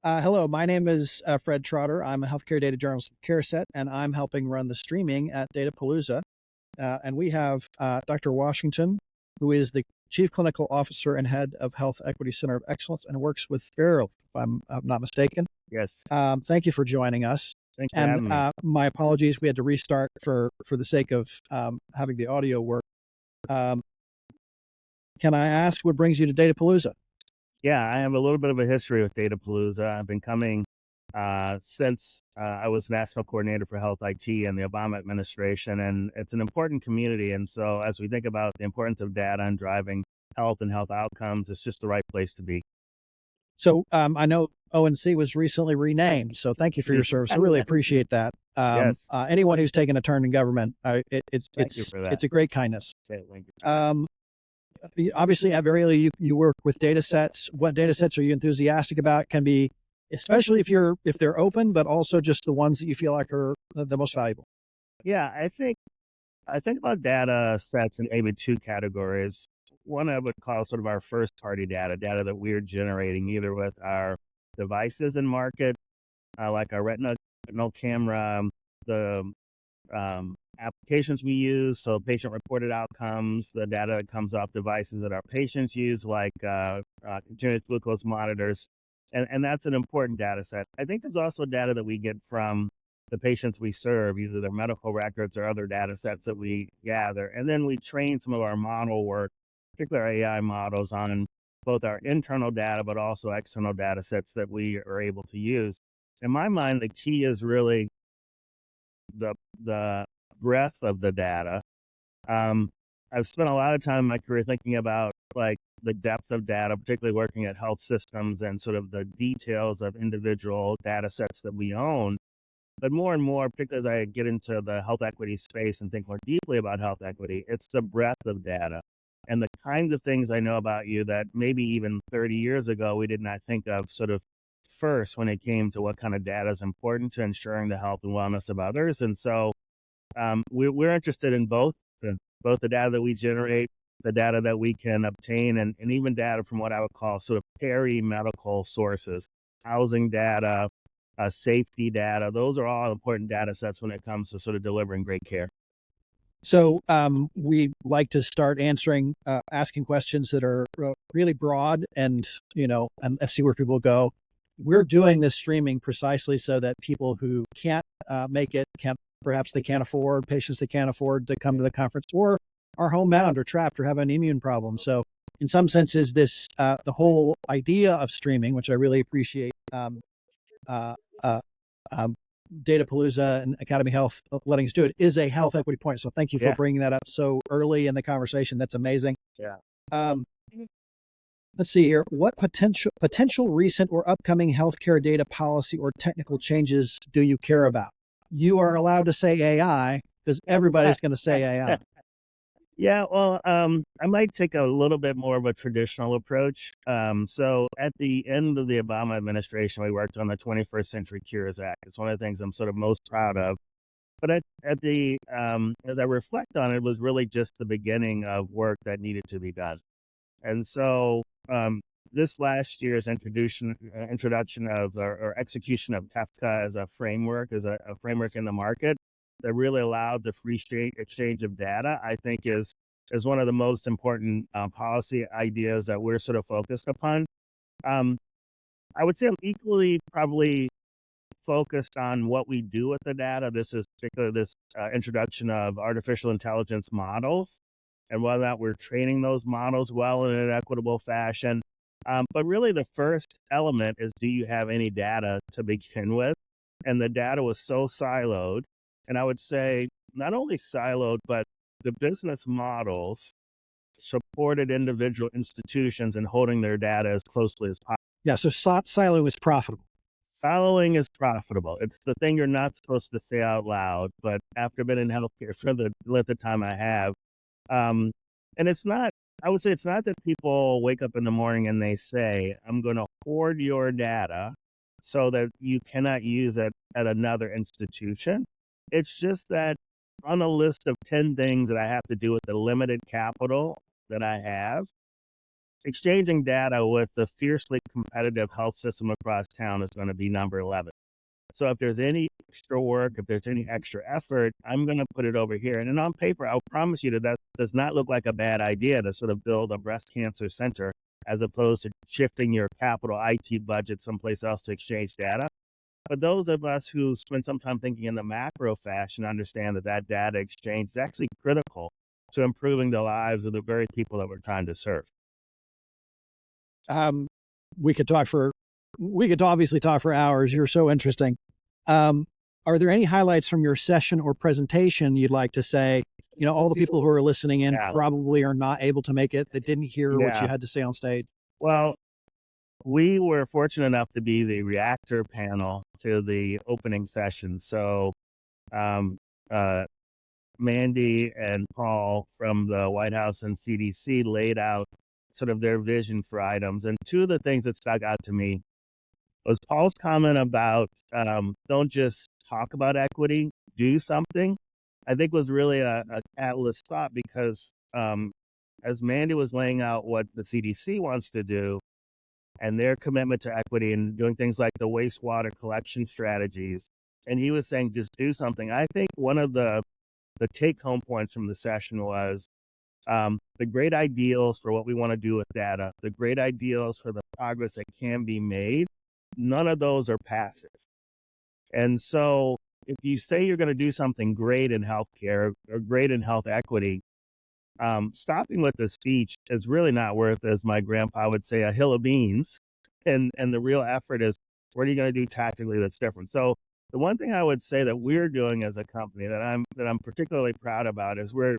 Hello, my name is Fred Trotter. I'm a healthcare data journalist with CareSet, and I'm helping run the streaming at Datapalooza. And we have Dr. Washington, who is the Chief Clinical Officer and Head of Health Equity Center of Excellence and works with Verily, if I'm not mistaken. Yes. Thank you for joining us. Thanks for And having me. my apologies, we had to restart for the sake of having the audio work. Can I ask what brings you to Datapalooza? Yeah, I have a little bit of a history with Datapalooza. I've been coming since I was National Coordinator for Health IT in the Obama administration, and it's an important community. And so as we think about the importance of data and driving health and health outcomes, it's just the right place to be. So I know ONC was recently renamed, so thank you for your service. I really appreciate that. Yes. Anyone who's taken a turn in government, Thank you for that. it's a great kindness. Okay, thank you. Obviously, at Verily, you work with data sets. What data sets are you enthusiastic about? Can be, especially if they're open, but also just the ones that you feel like are the most valuable. Yeah, I think about data sets in maybe two categories. One I would call sort of our first party data that we're generating either with our devices in market, like our retinal camera, the applications we use, so patient-reported outcomes, the data that comes off devices that our patients use, like continuous glucose monitors, and that's an important data set. I think there's also data that we get from the patients we serve, either their medical records or other data sets that we gather, and then we train some of our model work, particularly our AI models, on both our internal data but also external data sets that we are able to use. In my mind, the key is really the breadth of the data. I've spent a lot of time in my career thinking about like the depth of data, particularly working at health systems and sort of the details of individual data sets that we own. But more and more, particularly as I get into the health equity space and think more deeply about health equity, it's the breadth of data and the kinds of things I know about you that maybe even 30 years ago we did not think of sort of first when it came to what kind of data is important to ensuring the health and wellness of others. And so we're interested in both the data that we generate, the data that we can obtain, and even data from what I would call sort of peri-medical sources, housing data, safety data. Those are all important data sets when it comes to sort of delivering great care. So we like to start asking questions that are really broad and see where people go. We're doing this streaming precisely so that people who can't make it, perhaps they can't afford, patients that can't afford to come to the conference, or are homebound or trapped or have an immune problem. So in some senses, this the whole idea of streaming, which I really appreciate, Datapalooza and Academy Health letting us do it, is a health equity point. So thank you for bringing that up so early in the conversation. That's amazing. Yeah. Let's see here. What potential recent or upcoming healthcare data policy or technical changes do you care about? You are allowed to say AI because everybody's going to say AI. Yeah, well, I might take a little bit more of a traditional approach. So at the end of the Obama administration, we worked on the 21st Century Cures Act. It's one of the things I'm sort of most proud of. But as I reflect on it, it was really just the beginning of work that needed to be done. And so this last year's introduction of or execution of TEFCA as a framework in the market that really allowed the free exchange of data, I think is one of the most important policy ideas that we're sort of focused upon. I would say I'm equally probably focused on what we do with the data. This is particularly this introduction of artificial intelligence models and whether or not we're training those models well in an equitable fashion. But really the first element is, do you have any data to begin with? And the data was so siloed. And I would say not only siloed, but the business models supported individual institutions in holding their data as closely as possible. Yeah, so siloing is profitable. Siloing is profitable. It's the thing you're not supposed to say out loud, but after being in healthcare for the length of time I have, and it's not, I would say it's not that people wake up in the morning and they say, I'm going to hoard your data so that you cannot use it at another institution. It's just that on a list of 10 things that I have to do with the limited capital that I have, exchanging data with the fiercely competitive health system across town is going to be number 11. So if there's any extra work, if there's any extra effort, I'm going to put it over here. And then on paper, I'll promise you that does not look like a bad idea to sort of build a breast cancer center as opposed to shifting your capital IT budget someplace else to exchange data. But those of us who spend some time thinking in the macro fashion understand that data exchange is actually critical to improving the lives of the very people that we're trying to serve. We could obviously talk for hours. You're so interesting. Are there any highlights from your session or presentation you'd like to say? All the people who are listening in probably are not able to make it. They didn't hear what you had to say on stage. Well, we were fortunate enough to be the reactor panel to the opening session. So Mandy and Paul from the White House and CDC laid out sort of their vision for items. And two of the things that stuck out to me was Paul's comment about don't just talk about equity, do something. I think was really a catalyst thought because as Mandy was laying out what the CDC wants to do and their commitment to equity and doing things like the wastewater collection strategies, and he was saying just do something. I think one of the take-home points from the session was the great ideals for what we want to do with data, the great ideals for the progress that can be made, none of those are passive. And so if you say you're going to do something great in healthcare or great in health equity, stopping with the speech is really not worth, as my grandpa would say, a hill of beans. And the real effort is, what are you going to do tactically that's different? So the one thing I would say that we're doing as a company that I'm particularly proud about is we're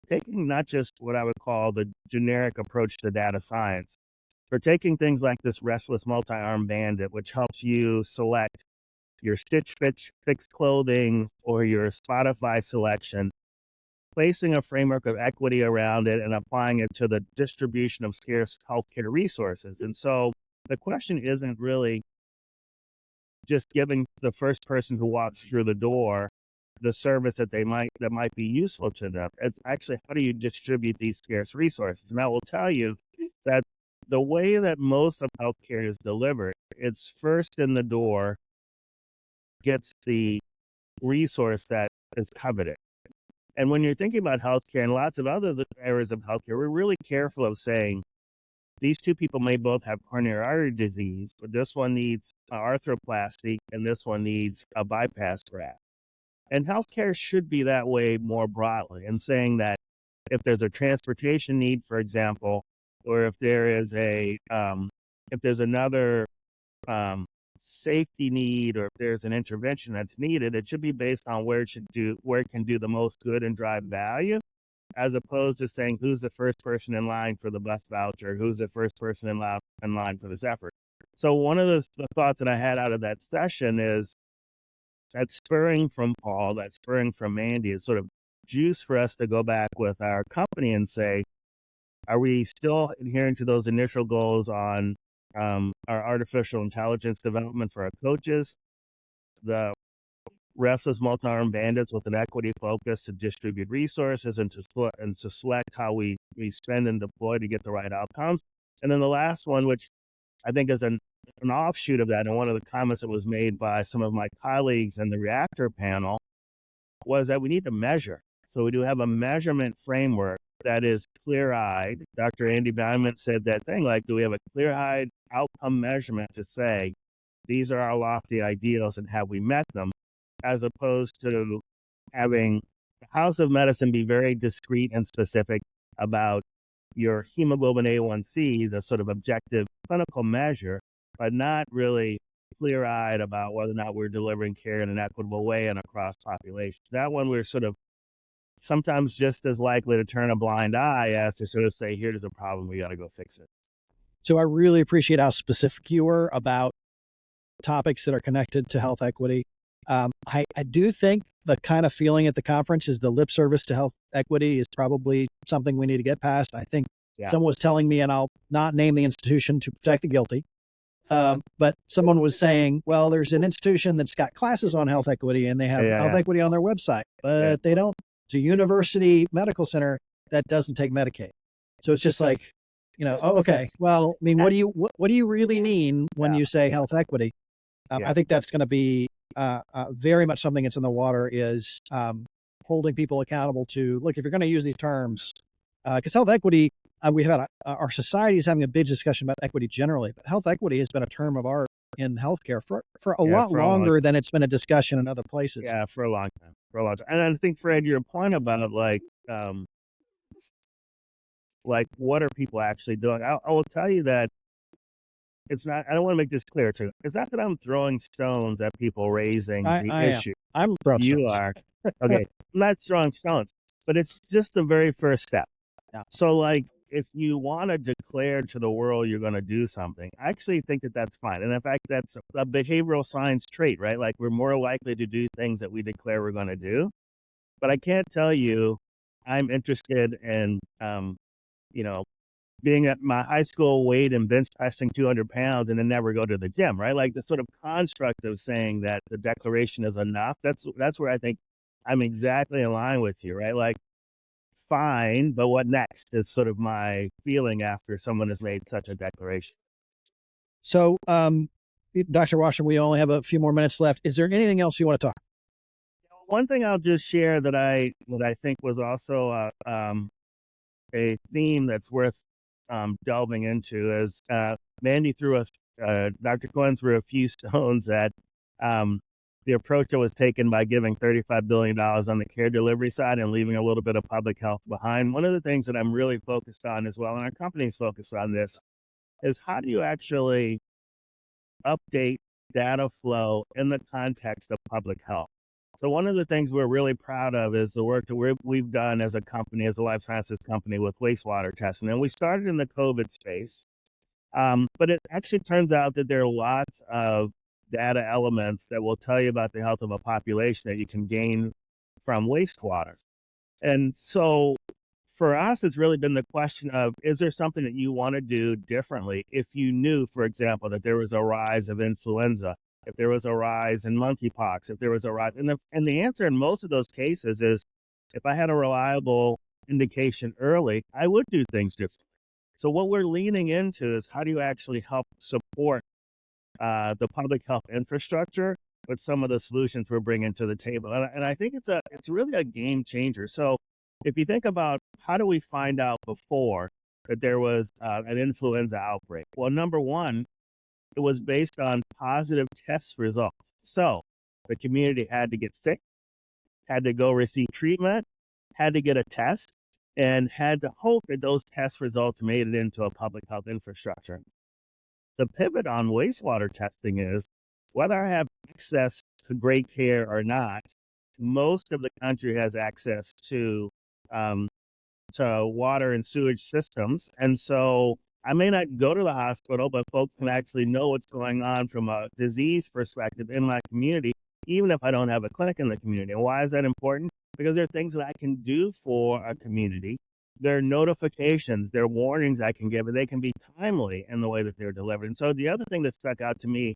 taking not just what I would call the generic approach to data science. We're taking things like this restless multi-arm bandit, which helps you select your Stitch Fix clothing or your Spotify selection, placing a framework of equity around it and applying it to the distribution of scarce healthcare resources. And so the question isn't really just giving the first person who walks through the door the service that might be useful to them. It's actually, how do you distribute these scarce resources? And I will tell you that the way that most of healthcare is delivered, it's first in the door, gets the resource that is coveted. And when you're thinking about healthcare and lots of other areas of healthcare, we're really careful of saying these two people may both have coronary artery disease, but this one needs arthroplasty and this one needs a bypass graft. And healthcare should be that way more broadly, and saying that if there's a transportation need, for example, or if there is if there's another safety need, or if there's an intervention that's needed, it should be based on where it can do the most good and drive value, as opposed to saying who's the first person in line for the bus voucher, who's the first person in line for this effort. So one of the thoughts that I had out of that session is that spurring from Paul, that spurring from Mandy is sort of juice for us to go back with our company and say, are we still adhering to those initial goals on our artificial intelligence development for our coaches, the restless multi-arm bandits with an equity focus to distribute resources and to select how we spend and deploy to get the right outcomes? And then the last one, which I think is an offshoot of that, and one of the comments that was made by some of my colleagues in the reactor panel, was that we need to measure. So we do have a measurement framework that is clear-eyed. Dr. Andy Bauman said that thing, like, do we have a clear-eyed outcome measurement to say, these are our lofty ideals and have we met them, as opposed to having the House of Medicine be very discrete and specific about your hemoglobin A1C, the sort of objective clinical measure, but not really clear-eyed about whether or not we're delivering care in an equitable way and across populations. That one, we're sort of sometimes just as likely to turn a blind eye as to sort of say, here's a problem, we got to go fix it. So I really appreciate how specific you were about topics that are connected to health equity. I do think the kind of feeling at the conference is the lip service to health equity is probably something we need to get past. I think someone was telling me, and I'll not name the institution to protect the guilty, but someone was saying, well, there's an institution that's got classes on health equity and they have health equity on their website, but they don't. It's a university medical center that doesn't take Medicaid. So it's just like, Okay. Well, I mean, what do you really mean when you say health equity? I think that's going to be very much something that's in the water is holding people accountable to, look, if you're going to use these terms, because health equity, we've had our society is having a big discussion about equity generally, but health equity has been a term of art in healthcare for a lot longer than it's been a discussion in other places. Yeah, for a long time. And I think, Fred, your point about like what are people actually doing? I will tell you that it's not. I don't want to make this clear too. It's not that I'm throwing stones at people raising the issue. I'm throwing stones. You are. Okay, I'm not throwing stones, but it's just the very first step. Yeah. So, like, if you want to declare to the world you're going to do something, I actually think that that's fine. And in fact, that's a behavioral science trait, right? Like, we're more likely to do things that we declare we're going to do. But I can't tell you I'm interested in, being at my high school weight and bench pressing 200 pounds and then never go to the gym, right? Like the sort of construct of saying that the declaration is enough. That's where I think I'm exactly in line with you, right? Like, fine, but what next is sort of my feeling after someone has made such a declaration. So, Dr. Washington, we only have a few more minutes left. Is there anything else you want to talk? One thing I'll just share that I think was also a theme that's worth delving into is Mandy Dr. Cohen threw a few stones at the approach that was taken by giving $35 billion on the care delivery side and leaving a little bit of public health behind. One of the things that I'm really focused on as well, and our company's focused on this, is how do you actually update data flow in the context of public health? So one of the things we're really proud of is the work that we've done as a company, as a life sciences company with wastewater testing. And we started in the COVID space, but it actually turns out that there are lots of data elements that will tell you about the health of a population that you can gain from wastewater. And so for us, it's really been the question of, is there something that you want to do differently if you knew, for example, that there was a rise of influenza, if there was a rise in monkeypox, if there was a rise, and the answer in most of those cases is, if I had a reliable indication early, I would do things differently. So what we're leaning into is how do you actually help support the public health infrastructure with some of the solutions we're bringing to the table, and I think it's really a game changer. So if you think about how do we find out before that there was an influenza outbreak? Well, number one, it was based on positive test results. So the community had to get sick, had to go receive treatment, had to get a test, and had to hope that those test results made it into a public health infrastructure. The pivot on wastewater testing is, whether I have access to great care or not, most of the country has access to water and sewage systems. And so I may not go to the hospital, but folks can actually know what's going on from a disease perspective in my community, even if I don't have a clinic in the community. And why is that important? Because there are things that I can do for a community. There are notifications, there are warnings I can give, and they can be timely in the way that they're delivered. And so the other thing that stuck out to me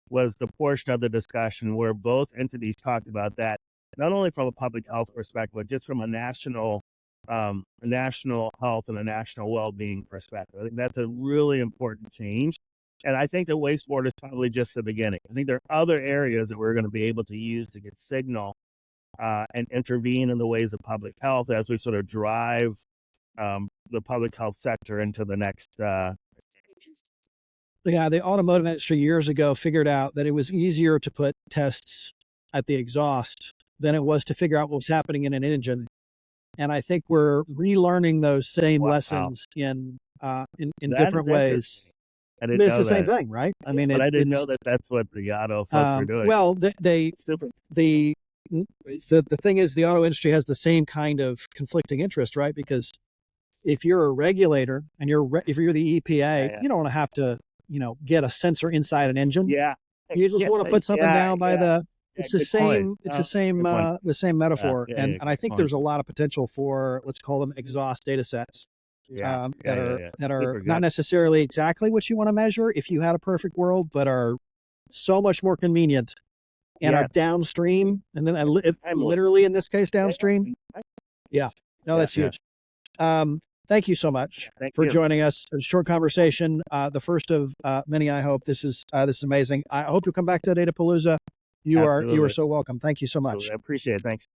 was the portion of the discussion where both entities talked about that, not only from a public health perspective, but just from a national health and a national well-being perspective. I think that's a really important change. And I think that wastewater is probably just the beginning. I think there are other areas that we're going to be able to use to get signal and intervene in the ways of public health as we sort of drive the public health sector into the next. Yeah, the automotive industry years ago figured out that it was easier to put tests at the exhaust than it was to figure out what was happening in an engine. And I think we're relearning those same lessons in different ways. It's the same thing, right? I mean, but I didn't know that that's what the auto folks are doing. Well, the thing is, the auto industry has the same kind of conflicting interest, right? Because if you're a regulator and if you're the EPA, you don't want to have to, get a sensor inside an engine. Yeah. You just want to put something down by the. It's the same. It's the same metaphor, and I think there's a lot of potential for, let's call them exhaust data sets. That are not necessarily exactly what you want to measure if you had a perfect world, but are so much more convenient and are downstream. And then literally in this case downstream. Yeah, no, that's huge. thank you so much Thank for you. joining us. A short conversation, the first of many. I hope this is amazing. I hope you'll come back to Datapalooza. You are Absolutely. so welcome. Thank you so much. I appreciate it. Thanks.